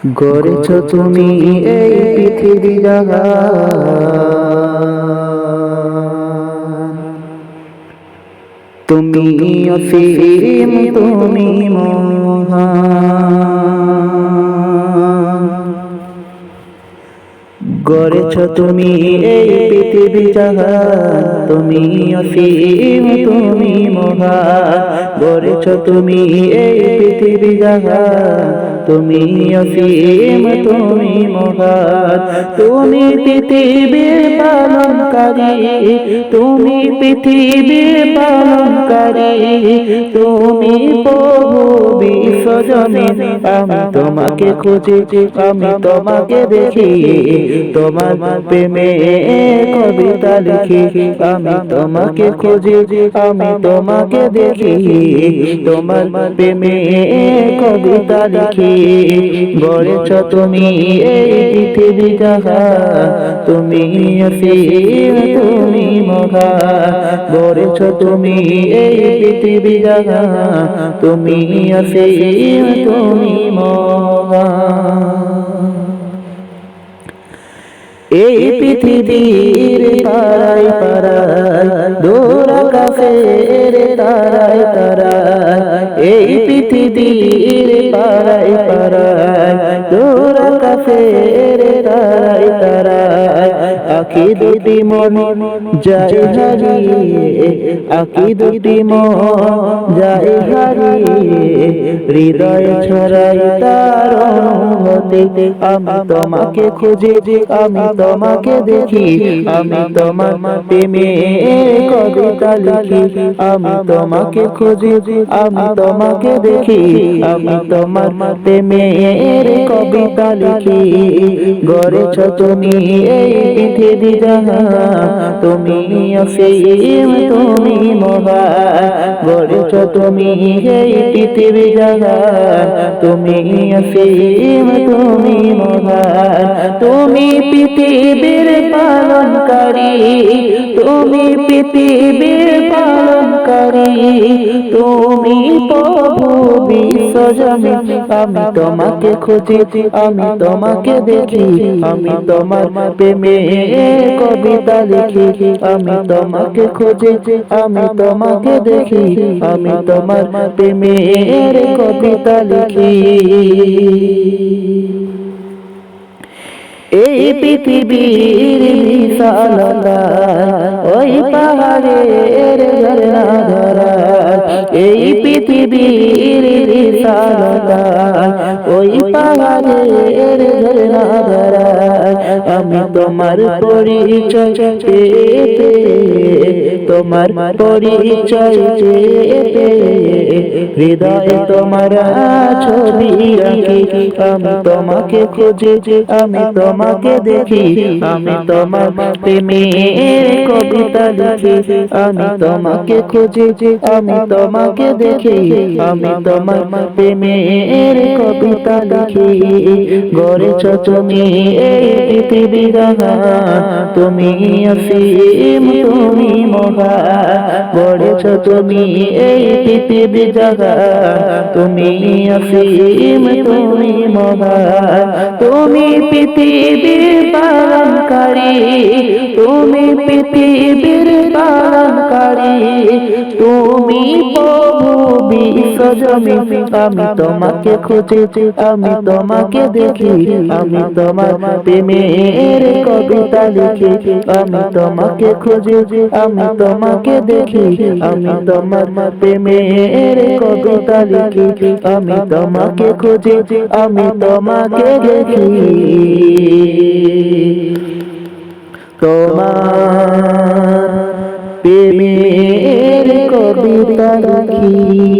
গড়েছ তুমি এই পৃথিবী জাহান, তুমি অসীম তুমি মহান। গড়েছ তুমি এই পৃথিবী জাহান, তুমি অসীম তুমি মহান। গড়েছ তুমি এই পৃথিবী জাহান, তুমি অসীম তুমি মহান। তুমি পৃথিবীর পালনকারী, তুমি পৃথিবীর পালনকারী, তুমি প্রভু বিশ্বজনীন। আমি তোমাকে খুঁজি, আমি তোমাকে দেখি, তোমার প্রেমে কবিতা লিখি। আমি তোমাকে খুঁজি, আমি তোমাকে দেখি, তোমার প্রেমে কবিতা লিখি। গড়েছ তুমি এই পৃথিবী জাহান, তুমি অসীম তুমি মহান। গড়েছ তুমি এই পৃথিবী জাহান, তুমি অসীম তুমি মহান। এই পৃথিবীর তারাই তারাই, দূর আকাশের তারাই তারাই। এই পৃথিবীর তারাই তারাই, দূর আকাশের তারাই তারাই। আঁখি দুটি মন যায় হারিয়ে, আঁখি দুটি মন যায় হারিয়ে, হৃদয় ছড়াই তার অনুভূতি। আমি তোমাকে খুঁজি, আমি তোমাকে দেখি, আমি তোমার প্রেমে কবিতা লিখি। আমি তোমাকে খুঁজি, আমি তোমাকে দেখি, আমি তোমার প্রেমের কবিতা লিখি। গড়েছ তুমি এই পৃথিবী জাহান, তুমি অসীম তুমি মহান। গড়েছ তুমি এই পৃথিবী জাহান, তুমি অসীম তুমি মহান। তুমি পৃথিবীর পালনকারী, তুমি পৃথিবীর পালনকারী, তুমি প্রভু বিশ্বজনীন। আমি তোমাকে খুঁজি, আমি তোমাকে দেখি, আমি তোমার প্রেমে কবিতা লিখি। আমি তোমাকে খুঁজি, আমি তোমাকে দেখি, আমি তোমার প্রেমের কবিতা লিখি। এই পৃথিবীর বিশালতা, ওই পাহাড়ের ঝরনা ধারা। এই পৃথিবীর বিশালতা, ওই পাহাড়ের ঝরনা ধারা। আমি তোমার পরিচয় পেতে, তোমার পরিচয় পেতে, হৃদয়ে তোমার ছবি আঁকি। আমি তোমাকে খুঁজি, আমি তোমাকে দেখি, আমি তোমার প্রেমের কবিতা লিখি। আমি তোমাকে খুঁজি, আমি তোমাকে দেখি, আমি তোমার প্রেমের কবিতা লিখি। গড়েছ তুমি এই পৃথিবী জাহান, তুমি অসীম তুমি মহান। গড়েছ তুমি এই পৃথিবী জাহান, তুমি অসীম তুমি মহান। তুমি পৃথিবীর পালনকারী, তুমি পৃথিবীর পালনকারী, তুমি প্রভু বিশ্বজনীন। আমি তোমাকে খুঁজি, আমি তোমাকে দেখি, আমি তোমার প্রেমের কবিতা লিখি। আমি তোমাকে খুঁজি, আমি তোমাকে দেখি, আমি তোমার প্রেমের কবিতা লিখি। আমি তোমাকে খুঁজি, আমি তোমাকে দেখি, তোমার প্রেমের কবিতা লিখি।